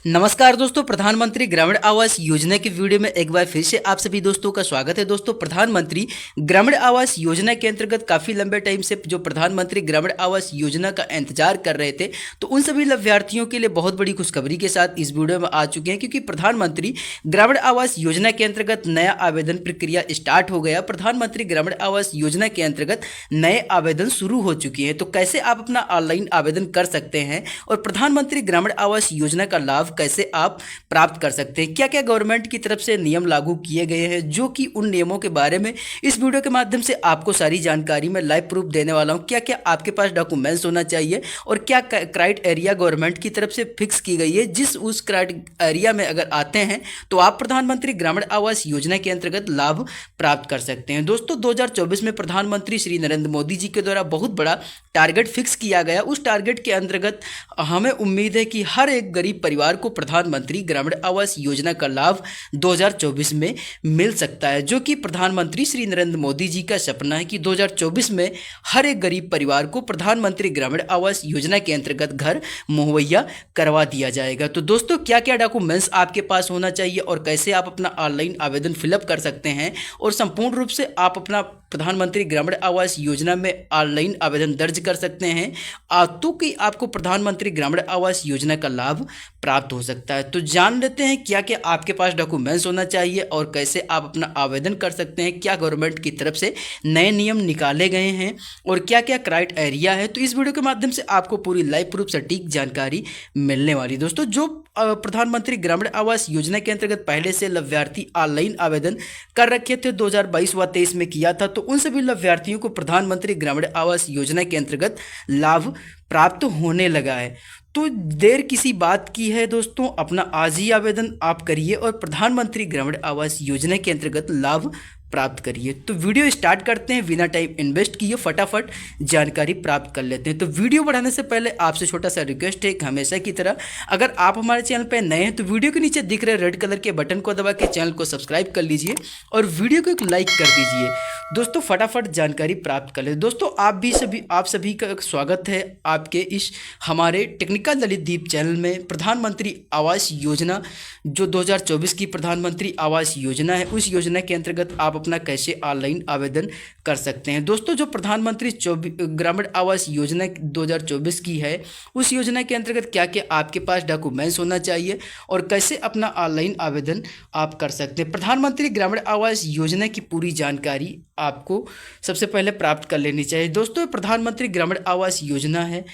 नमस्कार दोस्तों, प्रधानमंत्री ग्रामीण आवास योजना की वीडियो में एक बार फिर से आप सभी दोस्तों का स्वागत है। दोस्तों, प्रधानमंत्री ग्रामीण आवास योजना के अंतर्गत काफ़ी लंबे टाइम से जो प्रधानमंत्री ग्रामीण आवास योजना का इंतजार कर रहे थे, तो उन सभी लाभार्थियों के लिए बहुत बड़ी खुशखबरी के साथ इस वीडियो में आ चुके हैं, क्योंकि प्रधानमंत्री ग्रामीण आवास योजना के अंतर्गत नया आवेदन प्रक्रिया स्टार्ट हो गया। प्रधानमंत्री ग्रामीण आवास योजना के अंतर्गत नए आवेदन शुरू हो चुके हैं। तो कैसे आप अपना ऑनलाइन आवेदन कर सकते हैं और प्रधानमंत्री ग्रामीण आवास योजना का लाभ कैसे आप प्राप्त कर सकते हैं, क्या क्या गवर्नमेंट की तरफ से नियम लागू किए गए हैं, जो कि उन नियमों के बारे में इस वीडियो के माध्यम से आपको सारी जानकारी मैं लाइव प्रूफ देने वाला हूं। क्या क्या आपके पास डॉक्यूमेंट्स होना चाहिए और क्या क्राइटेरिया गवर्नमेंट की तरफ से फिक्स की गई है, जिस उस क्राइटेरिया में अगर आते हैं तो आप प्रधानमंत्री ग्रामीण आवास योजना के अंतर्गत लाभ प्राप्त कर सकते हैं। दोस्तों, 2024 में प्रधानमंत्री श्री नरेंद्र मोदी जी के द्वारा बहुत बड़ा टारगेट फिक्स किया गया। उस टारगेट के अंतर्गत हमें उम्मीद है कि हर एक गरीब परिवार को प्रधानमंत्री ग्रामीण आवास योजना का लाभ 2024 में मिल सकता है, जो कि प्रधानमंत्री श्री नरेंद्र मोदी जी का सपना है कि 2024 में हर एक गरीब परिवार को प्रधानमंत्री ग्रामीण आवास योजना के अंतर्गत घर मुहैया करवा दिया जाएगा। तो दोस्तों, क्या क्या डॉक्यूमेंट्स आपके पास होना चाहिए और कैसे आप अपना ऑनलाइन आवेदन फिलअप कर सकते हैं और संपूर्ण रूप से आप अपना प्रधानमंत्री ग्रामीण आवास योजना में ऑनलाइन आवेदन दर्ज कर सकते हैं, तो कि आपको प्रधानमंत्री ग्रामीण आवास योजना का लाभ प्राप्त हो सकता है। तो जान लेते हैं क्या क्या आपके पास डॉक्यूमेंट्स होना चाहिए और कैसे आप अपना आवेदन कर सकते हैं, क्या गवर्नमेंट की तरफ से नए नियम निकाले गए हैं और क्या क्या क्राइटेरिया है। तो इस वीडियो के माध्यम से आपको पूरी लाइव प्रूफ सटीक जानकारी मिलने वाली। दोस्तों, जो प्रधानमंत्री ग्रामीण आवास योजना के अंतर्गत पहले से लाभार्थी ऑनलाइन आवेदन कर रखे थे, 2022 व 23 में किया था, तो उन सभी लाभार्थियों को प्रधानमंत्री ग्रामीण आवास योजना के अंतर्गत लाभ प्राप्त होने लगा है। तो देर किसी बात की है दोस्तों, अपना आज ही आवेदन आप करिए और प्रधानमंत्री ग्रामीण आवास योजना के अंतर्गत लाभ प्राप्त करिए। तो वीडियो स्टार्ट करते हैं, बिना टाइम इन्वेस्ट किए फटाफट जानकारी प्राप्त कर लेते हैं। तो वीडियो बढ़ाने से पहले आपसे छोटा सा रिक्वेस्ट है कि हमेशा की तरह अगर आप हमारे चैनल पर नए हैं तो वीडियो के नीचे दिख रहे रेड कलर के बटन को दबा के चैनल को सब्सक्राइब कर लीजिए और वीडियो को एक लाइक कर दीजिए। दोस्तों, फटाफट जानकारी प्राप्त कर ले। दोस्तों, आप सभी का स्वागत है आपके इस हमारे टेक्निकल ललित दीप चैनल में। प्रधानमंत्री आवास योजना जो 2024 की प्रधानमंत्री आवास योजना है, उस योजना के अंतर्गत आप अपना कैसे ऑनलाइन आवेदन कर सकते हैं। दोस्तों, जो प्रधानमंत्री ग्रामीण आवास योजना 2024 की है, उस योजना के अंतर्गत क्या क्या आपके पास डॉक्यूमेंट्स होना चाहिए और कैसे अपना ऑनलाइन आवेदन आप कर सकते हैं। प्रधानमंत्री ग्रामीण आवास योजना की पूरी जानकारी आपको सबसे पहले प्राप्त कर लेनी चाहिए। दोस्तों, प्रधानमंत्री ग्रामीण आवास योजना है,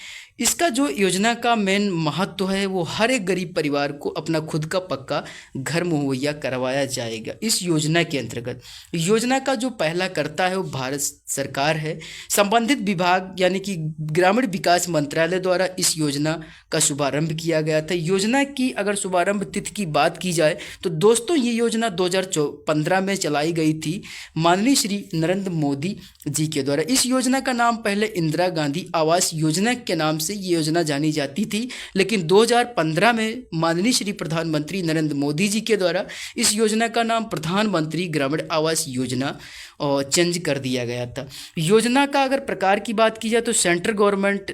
इसका जो योजना का मेन महत्व है वो हर एक गरीब परिवार को अपना खुद का पक्का घर मुहैया करवाया जाएगा। इस योजना के अंतर्गत योजना का जो पहला कर्ता है वो भारत सरकार है। संबंधित विभाग यानी कि ग्रामीण विकास मंत्रालय द्वारा इस योजना का शुभारंभ किया गया था। योजना की अगर शुभारंभ तिथि की बात की जाए तो दोस्तों, ये योजना 2015 में चलाई गई थी माननीय श्री नरेंद्र मोदी जी के द्वारा। इस योजना का नाम पहले इंदिरा गांधी आवास योजना के नाम से ये योजना जानी जाती थी, लेकिन 2015 में माननीय श्री प्रधानमंत्री नरेंद्र मोदी जी के द्वारा इस योजना का नाम प्रधानमंत्री ग्रामीण आवास योजना चेंज कर दिया गया था। योजना का अगर प्रकार की बात की जाए तो सेंट्रल गवर्नमेंट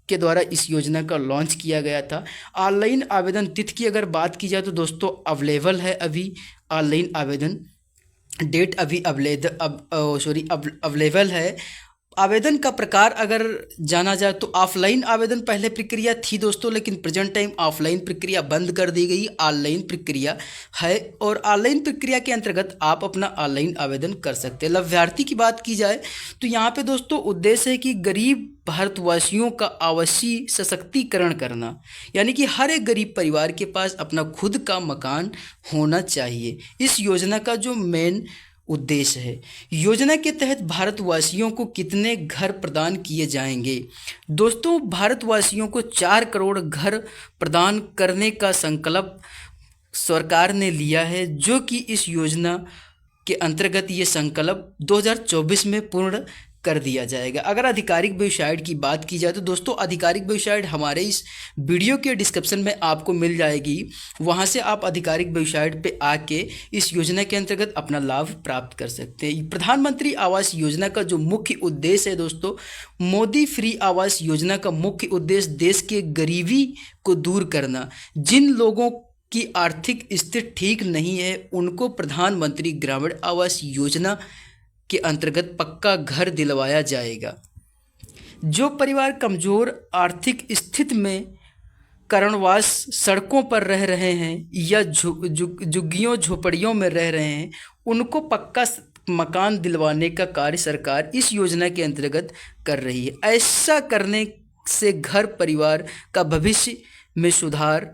के द्वारा इस योजना का लॉन्च किया गया था। ऑनलाइन आवेदन तिथि की अगर बात की जाए तो दोस्तों अवेलेबल है अभी ऑनलाइन आवेदन डेट अभी अवेलेबल है। आवेदन का प्रकार अगर जाना जाए तो ऑफलाइन आवेदन पहले प्रक्रिया थी दोस्तों, लेकिन प्रेजेंट टाइम ऑफलाइन प्रक्रिया बंद कर दी गई, ऑनलाइन प्रक्रिया है और ऑनलाइन प्रक्रिया के अंतर्गत आप अपना ऑनलाइन आवेदन कर सकते हैं। लाभार्थी की बात की जाए तो यहाँ पे दोस्तों उद्देश्य है कि गरीब भारतवासियों का आवासीय सशक्तिकरण करना, यानी कि हर एक गरीब परिवार के पास अपना खुद का मकान होना चाहिए। इस योजना का जो मेन उद्देश्य है, योजना के तहत भारतवासियों को कितने घर प्रदान किए जाएंगे। दोस्तों, भारतवासियों को 4 करोड़ घर प्रदान करने का संकल्प सरकार ने लिया है, जो कि इस योजना के अंतर्गत ये संकल्प 2024 में पूर्ण कर दिया जाएगा। अगर आधिकारिक वेबसाइट की बात की जाए तो दोस्तों आधिकारिक वेबसाइट हमारे इस वीडियो के डिस्क्रिप्शन में आपको मिल जाएगी, वहां से आप आधिकारिक वेबसाइट पे आके इस योजना के अंतर्गत अपना लाभ प्राप्त कर सकते हैं। प्रधानमंत्री आवास योजना का जो मुख्य उद्देश्य है दोस्तों, मोदी फ्री आवास योजना का मुख्य उद्देश्य देश के गरीबी को दूर करना, जिन लोगों की आर्थिक स्थिति ठीक नहीं है उनको प्रधानमंत्री ग्रामीण आवास योजना के अंतर्गत पक्का घर दिलवाया जाएगा। जो परिवार कमज़ोर आर्थिक स्थिति में कारणवश सड़कों पर रह रहे हैं या झुग्गियों झोपड़ियों में रह रहे हैं, उनको पक्का मकान दिलवाने का कार्य सरकार इस योजना के अंतर्गत कर रही है। ऐसा करने से घर परिवार का भविष्य में सुधार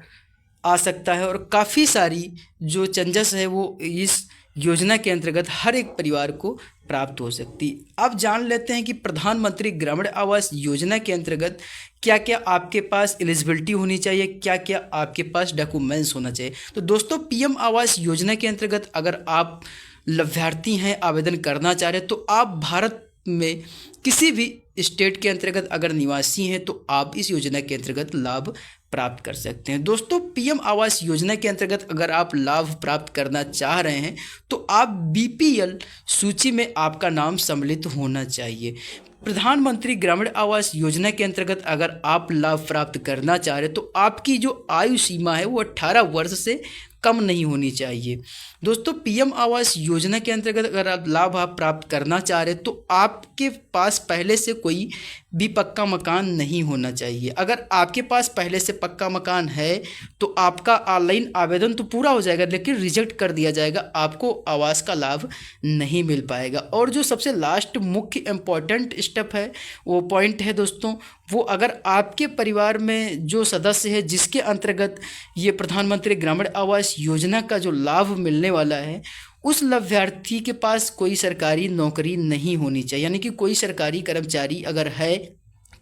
आ सकता है और काफ़ी सारी जो चेंजेस है वो इस योजना के अंतर्गत हर एक परिवार को प्राप्त हो सकती है। अब जान लेते हैं कि प्रधानमंत्री ग्रामीण आवास योजना के अंतर्गत क्या क्या आपके पास एलिजिबिलिटी होनी चाहिए, क्या क्या आपके पास डॉक्यूमेंट्स होना चाहिए। तो दोस्तों, पीएम आवास योजना के अंतर्गत अगर आप लाभार्थी हैं, आवेदन करना चाह रहे हैं, तो आप भारत में किसी भी स्टेट के अंतर्गत अगर निवासी हैं तो आप इस योजना के अंतर्गत लाभ प्राप्त कर सकते हैं। दोस्तों, पीएम आवास योजना के अंतर्गत अगर आप लाभ प्राप्त करना चाह रहे हैं तो आप बीपीएल सूची में आपका नाम सम्मिलित होना चाहिए। प्रधानमंत्री ग्रामीण आवास योजना के अंतर्गत अगर आप लाभ प्राप्त करना चाह रहे हैं तो आपकी जो आयु सीमा है वो 18 वर्ष से कम नहीं होनी चाहिए। दोस्तों, पीएम आवास योजना के अंतर्गत अगर आप लाभ प्राप्त करना चाह रहे हैं तो आपके पास पहले से कोई भी पक्का मकान नहीं होना चाहिए। अगर आपके पास पहले से पक्का मकान है तो आपका ऑनलाइन आवेदन तो पूरा हो जाएगा, लेकिन रिजेक्ट कर दिया जाएगा, आपको आवास का लाभ नहीं मिल पाएगा। और जो सबसे लास्ट मुख्य इम्पॉर्टेंट स्टेप है, वो पॉइंट है दोस्तों, वो अगर आपके परिवार में जो सदस्य है जिसके अंतर्गत ये प्रधानमंत्री ग्रामीण आवास योजना का जो लाभ मिलने वाला है, उस लाभार्थी के पास कोई सरकारी नौकरी नहीं होनी चाहिए, यानी कि कोई सरकारी कर्मचारी अगर है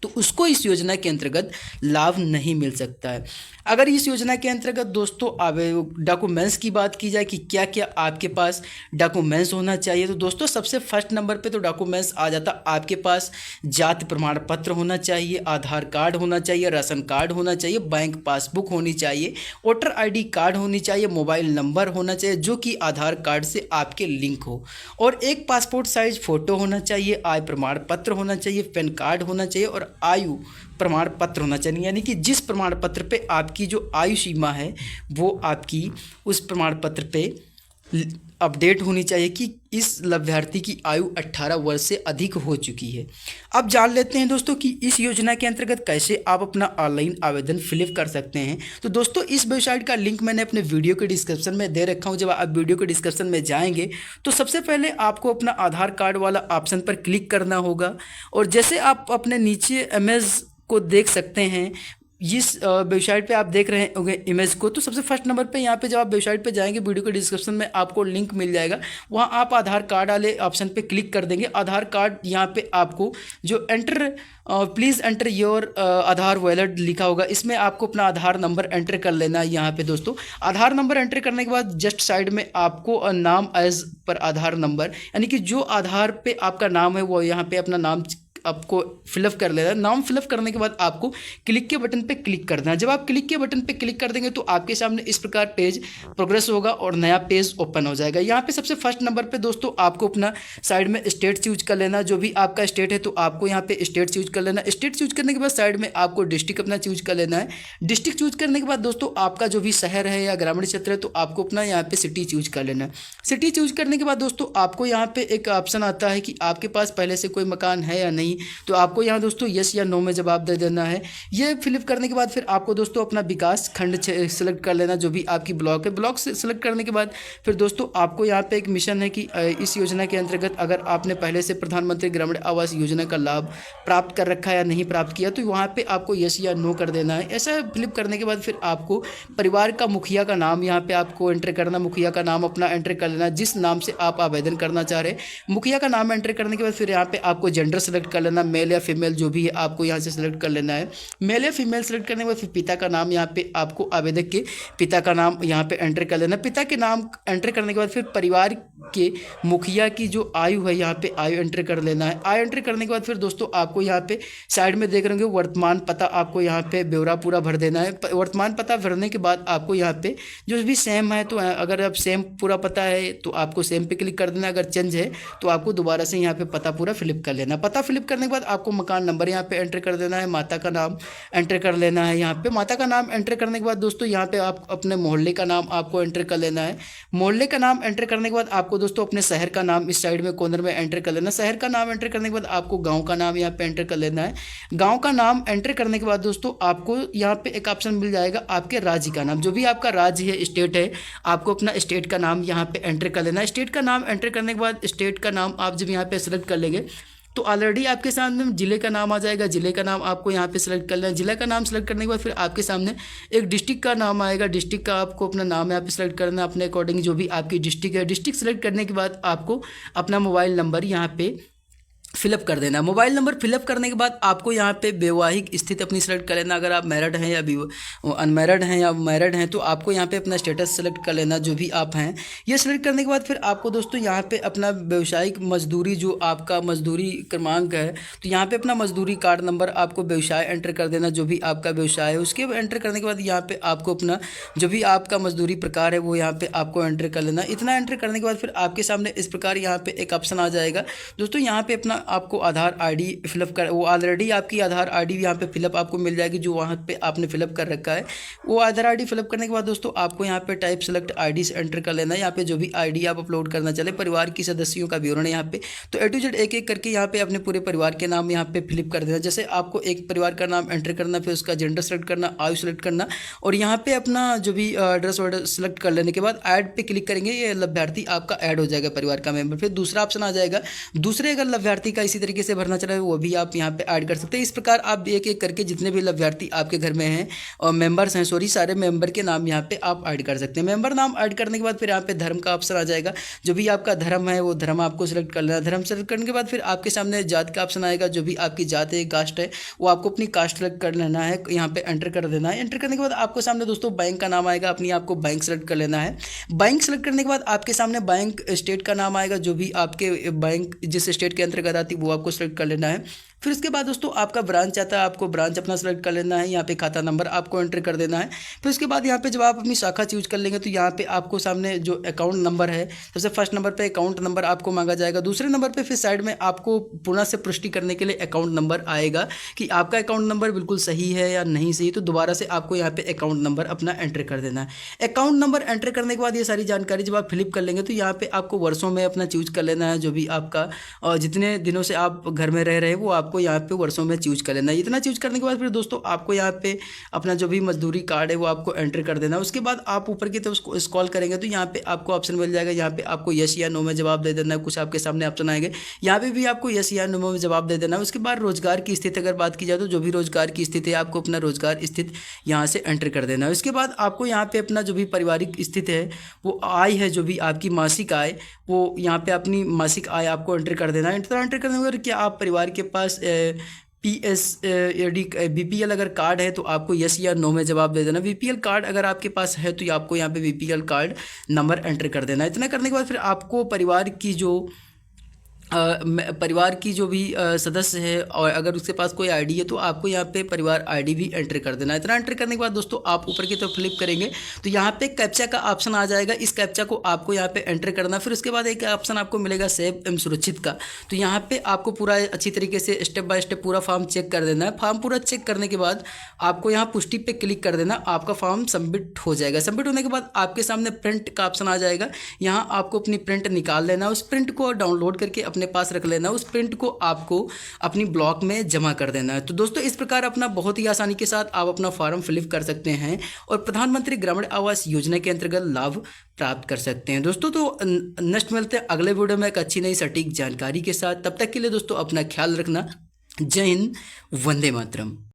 तो उसको इस योजना के अंतर्गत लाभ नहीं मिल सकता है। अगर इस योजना के अंतर्गत दोस्तों डॉक्यूमेंट्स की बात की जाए कि क्या क्या आपके पास डॉक्यूमेंट्स होना चाहिए, तो दोस्तों सबसे फर्स्ट नंबर पे तो डॉक्यूमेंट्स आ जाता, आपके पास जाति प्रमाण पत्र होना चाहिए, आधार कार्ड होना चाहिए, राशन कार्ड होना चाहिए, बैंक पासबुक होनी चाहिए, वोटर आईडी कार्ड होनी चाहिए, मोबाइल नंबर होना चाहिए जो कि आधार कार्ड से आपके लिंक हो, और एक पासपोर्ट साइज फ़ोटो होना चाहिए, आय प्रमाण पत्र होना चाहिए, पैन कार्ड होना चाहिए और आयु प्रमाण पत्र होना चाहिए। यानी कि जिस प्रमाण पत्र पे आपकी जो आयु सीमा है वो आपकी उस प्रमाण पत्र पे अपडेट होनी चाहिए कि इस लाभार्थी की आयु 18 वर्ष से अधिक हो चुकी है। अब जान लेते हैं दोस्तों कि इस योजना के अंतर्गत कैसे आप अपना ऑनलाइन आवेदन फिलअप कर सकते हैं। तो दोस्तों, इस वेबसाइट का लिंक मैंने अपने वीडियो के डिस्क्रिप्शन में दे रखा हूं। जब आप वीडियो के डिस्क्रिप्शन में जाएंगे तो सबसे पहले आपको अपना आधार कार्ड वाला ऑप्शन पर क्लिक करना होगा, और जैसे आप अपने नीचे इमेज को देख सकते हैं, इस वेबसाइट पे आप देख रहे होंगे इमेज को, तो सबसे फर्स्ट नंबर पे यहाँ पे जब आप वेबसाइट पे जाएंगे, वीडियो के डिस्क्रिप्शन में आपको लिंक मिल जाएगा, वहाँ आप आधार कार्ड वाले ऑप्शन पे क्लिक कर देंगे। आधार कार्ड यहाँ पे आपको जो please enter your Aadhaar valid लिखा होगा, इसमें आपको अपना आधार नंबर एंटर कर लेना है। यहाँ पे दोस्तों आधार नंबर एंटर करने के बाद जस्ट साइड में आपको नाम एज पर आधार नंबर, यानी कि जो आधार पे आपका नाम है वो यहाँ पे अपना नाम आपको फिलअप कर लेना है। नाम फिलअप करने के बाद आपको क्लिक के बटन पे क्लिक करना है। जब आप क्लिक के बटन पे क्लिक कर देंगे तो आपके सामने इस प्रकार पेज प्रोग्रेस होगा और नया पेज ओपन हो जाएगा। यहाँ पे सबसे फर्स्ट नंबर पे दोस्तों आपको अपना साइड में स्टेट चूज कर लेना, जो भी आपका स्टेट है तो आपको यहाँ पे स्टेट चूज कर लेना। स्टेट चूज करने के बाद साइड में आपको डिस्ट्रिक्ट अपना चूज कर लेना है। डिस्ट्रिक्ट चूज करने के बाद दोस्तों आपका जो भी शहर है या ग्रामीण क्षेत्र है तो आपको अपना यहाँ पे सिटी चूज कर लेना है। सिटी चूज करने के बाद दोस्तों आपको यहाँ पे एक ऑप्शन आता है कि आपके पास पहले से कोई मकान है या नहीं, तो आपको यहाँ दोस्तों यस या नो में जवाब दे देना है। ये फिलअप करने के बाद फिर आपको दोस्तों अपना विकास खंड सेलेक्ट कर लेना, जो भी आपकी ब्लॉक है। ब्लॉक से सेलेक्ट करने के बाद फिर दोस्तों आपको यहाँ पे एक मिशन है कि इस योजना के अंतर्गत अगर आपने पहले से प्रधानमंत्री ग्रामीण आवास योजना का लाभ प्राप्त कर रखा है या नहीं प्राप्त किया, तो वहाँ पे आपको यस या नो कर देना है। ऐसा फिलअप करने के बाद फिर आपको परिवार का मुखिया का नाम यहाँ पे आपको एंटर करना, मुखिया का नाम अपना एंटर कर लेना जिस नाम से आप आवेदन करना चाह रहे हैं। मुखिया का नाम एंटर करने के बाद फिर यहाँ पे आपको जेंडर सेलेक्ट कर लेना, मेल या फीमेल जो भी है आपको यहाँ से सेलेक्ट कर लेना है। मेल या फीमेल सेलेक्ट करने के बाद फिर पिता का नाम यहाँ पे आपको आवेदक के पिता का नाम यहाँ पे एंटर कर लेना। पिता के नाम एंटर करने के बाद फिर परिवार के मुखिया की जो आयु है यहाँ पे आयु एंटर कर लेना है। आयु एंटर करने के बाद फिर दोस्तों आपको यहाँ पे साइड में देख रहे होंगे वर्तमान पता, आपको यहाँ पे ब्यौरा पूरा भर देना है। वर्तमान पता भरने के बाद आपको यहाँ पे जो भी सेम है, तो अगर आप सेम पूरा पता है तो आपको सेम पे क्लिक कर देना, अगर चेंज है तो आपको दोबारा से यहाँ पे पता पूरा फिलअप कर लेना। पता फिलअप करने के बाद आपको मकान नंबर यहाँ पे एंटर कर देना है, माता का नाम एंटर कर लेना है। यहाँ पे माता का नाम एंटर करने के बाद दोस्तों यहाँ पे आप अपने मोहल्ले का नाम आपको एंटर कर लेना है। मोहल्ले का नाम एंटर करने के बाद आपको दोस्तों अपने शहर का नाम इस साइड में कॉर्नर में एंटर कर लेना। शहर का नाम एंटर करने के बाद आपको गाँव का नाम यहाँ पे एंटर कर लेना है। गाँव का नाम एंटर करने के बाद दोस्तों आपको यहाँ पे एक ऑप्शन मिल जाएगा आपके राज्य का नाम, जो भी आपका राज्य है, स्टेट है, आपको अपना स्टेट का नाम यहाँ पे एंटर कर लेना है। स्टेट का नाम एंटर करने के बाद स्टेट का नाम आप जब यहाँ पे सेलेक्ट कर लेंगे तो ऑलरेडी आपके सामने जिले का नाम आ जाएगा। जिले का नाम आपको यहाँ पे सेलेक्ट कर लेना है। जिले का नाम सेलेक्ट करने के बाद फिर आपके सामने एक डिस्ट्रिक्ट का नाम आएगा। डिस्ट्रिक्ट का आपको अपना नाम यहाँ पे सेलेक्ट करना है अपने अकॉर्डिंग, जो भी आपकी डिस्ट्रिक्ट है। डिस्ट्रिक्ट सेलेक्ट करने के बाद आपको अपना मोबाइल नंबर यहाँ पे फिलअप कर देना। मोबाइल नंबर फिलअप करने के बाद आपको यहाँ पे वैवाहिक स्थिति अपनी सेलेक्ट कर लेना। अगर आप मैरिड हैं या अनमैरिड हैं या मैरिड हैं तो आपको यहाँ पे अपना स्टेटस सेलेक्ट कर लेना, जो भी आप हैं। ये सेलेक्ट करने के बाद फिर आपको दोस्तों यहाँ पे अपना व्यवसायिक मजदूरी, जो आपका मजदूरी क्रमांक है, तो यहाँ पे अपना मजदूरी कार्ड नंबर आपको व्यवसाय एंटर कर देना, जो भी आपका व्यवसाय है। उसके एंटर करने के बाद यहाँ पे आपको अपना जो भी आपका मजदूरी प्रकार है वो यहाँ पे आपको एंटर कर लेना। इतना एंटर करने के बाद फिर आपके सामने इस प्रकार यहाँ पे एक ऑप्शन आ जाएगा दोस्तों। यहाँ पे अपना आपको आधार आईडी फिलअप कर, वो ऑलरेडी आपकी आधार आईडी यहाँ पे फिलअप आपको मिल जाएगी, जो वहाँ पे आपने फिलअप कर रखा है। वो आधार आईडी फिलअप करने के बाद दोस्तों आपको यहाँ पे टाइप सेलेक्ट आईडी से एंटर कर लेना है। यहाँ पे जो भी आईडी आप अपलोड करना चले, परिवार की सदस्यों का विवरण यहाँ पे, तो A to Z एक एक करके यहाँ पे अपने पूरे परिवार के नाम यहाँ पे फिलअप कर देना। जैसे आपको एक परिवार का नाम एंटर करना, फिर उसका जेंडर सेलेक्ट करना, आयु सेलेक्ट करना, और यहाँ पे अपना जो भी एड्रेस वर्डर सेलेक्ट कर लेने के बाद ऐड पे क्लिक करेंगे, ये लाभार्थी आपका ऐड हो जाएगा परिवार का मेंबर। फिर दूसरा ऑप्शन आ जाएगा, दूसरे अगर लाभार्थी का इसी तरीके से भरना चला वो भी आप यहाँ पे ऐड कर सकते हैं। इस प्रकार आप एक एक करके जितने भी लाभार्थी आपके घर में हैं और मेंबर्स हैं, सारे मेंबर के नाम यहाँ पे आप ऐड कर सकते हैं। मेंबर नाम ऐड करने के बाद फिर यहाँ पे धर्म का ऑप्शन आ जाएगा। जो भी आपका धर्म है वो धर्म आपको सिलेक्ट कर लेना। धर्म सेलेक्ट करने के बाद फिर आपके सामने जात का ऑप्शन आएगा। जो भी आपकी जात है, कास्ट है, वो आपको अपनी कास्ट सेलेक्ट कर लेना है, यहाँ पे एंटर कर देना है। एंटर करने के बाद आपको सामने दोस्तों बैंक का नाम आएगा, अपनी आपको बैंक सेलेक्ट कर लेना है। बैंक सेलेक्ट करने के बाद आपके सामने बैंक स्टेट का नाम आएगा। जो भी आपके बैंक जिस स्टेट के अंतर्गत आती है वो आपको सेलेक्ट कर लेना है। फिर उसके बाद दोस्तों आपका ब्रांच आता है, आपको ब्रांच अपना सेलेक्ट कर लेना है। यहाँ पे खाता नंबर आपको एंटर कर देना है। फिर उसके बाद यहाँ पे जब आप अपनी शाखा चूज कर लेंगे तो यहाँ पे आपको सामने जो अकाउंट नंबर है, सबसे फर्स्ट नंबर पे अकाउंट नंबर आपको मांगा जाएगा। दूसरे नंबर पे फिर साइड में आपको पुनः से पुष्टि करने के लिए अकाउंट नंबर आएगा कि आपका अकाउंट नंबर बिल्कुल सही है या नहीं सही, तो दोबारा से आपको यहाँ पे अकाउंट नंबर अपना एंटर कर देना है। अकाउंट नंबर एंटर करने के बाद ये सारी जानकारी जब आप फिलिप कर लेंगे तो यहाँ पे आपको वर्षों में अपना चूज कर लेना है। जो भी आपका और जितने दिनों से आप घर में रह रहे हैं वो आपको यहाँ पे वर्षों में चूज कर लेना है। इतना चूज करने के बाद फिर दोस्तों आपको यहाँ पे अपना जो भी मजदूरी कार्ड है वो आपको एंटर कर देना है। उसके बाद आप ऊपर की तरफ स्क्रॉल करेंगे तो यहाँ पे आपको ऑप्शन मिल जाएगा। यहाँ पे आपको यस या नो में जवाब दे देना है। कुछ आपके सामने ऑप्शन आएंगे, यहाँ पे भी आपको यस या नो में जवाब दे देना है। उसके बाद रोजगार की स्थिति अगर बात की जाए तो जो भी रोजगार की स्थिति है आपको अपना रोजगार स्थिति यहाँ से एंटर कर देना है। उसके बाद आपको यहाँ पे अपना जो भी पारिवारिक स्थिति है वो आय है, जो भी आपकी मासिक आय, वो यहाँ पे अपनी मासिक आय आपको एंटर कर देना है। एंटर करने के बाद क्या आप परिवार के पास BPL अगर कार्ड है तो आपको यस या नो में जवाब दे देना। BPL कार्ड अगर आपके पास है तो आपको यहाँ पे BPL कार्ड नंबर एंटर कर देना। इतना करने के बाद फिर आपको परिवार की जो भी सदस्य है और अगर उसके पास कोई आईडी है तो आपको यहाँ पे परिवार आईडी भी एंटर कर देना है। इतना एंटर करने के बाद दोस्तों आप ऊपर की तरफ फ्लिप करेंगे तो यहाँ पे कैप्चा का ऑप्शन आ जाएगा। इस कैप्चा को आपको यहाँ पे एंटर करना। फिर उसके बाद एक ऑप्शन आपको मिलेगा सेव एवं सुरक्षित का, तो यहाँ पे आपको पूरा अच्छी तरीके से स्टेप बाय स्टेप पूरा फॉर्म चेक कर देना है। फॉर्म पूरा चेक करने के बाद आपको यहाँ पुष्टि पे क्लिक कर देना, आपका फॉर्म सबमिट हो जाएगा। सबमिट होने के बाद आपके सामने प्रिंट का ऑप्शन आ जाएगा। यहाँ आपको अपनी प्रिंट निकाल लेना, उस प्रिंट को डाउनलोड करके अपने पास रख लेना। उस प्रिंट को आपको अपनी ब्लॉक में जमा कर देना है। तो दोस्तों इस प्रकार अपना बहुत ही आसानी के साथ आप अपना फॉर्म फिलअप कर सकते हैं और प्रधानमंत्री ग्रामीण आवास योजना के अंतर्गत लाभ प्राप्त कर सकते हैं। दोस्तों तो नेक्स्ट मिलते हैं अगले वीडियो में एक अच्छी नई सटीक जानकारी के साथ। तब तक के लिए दोस्तों अपना ख्याल रखना। जय हिंद, वंदे मातरम।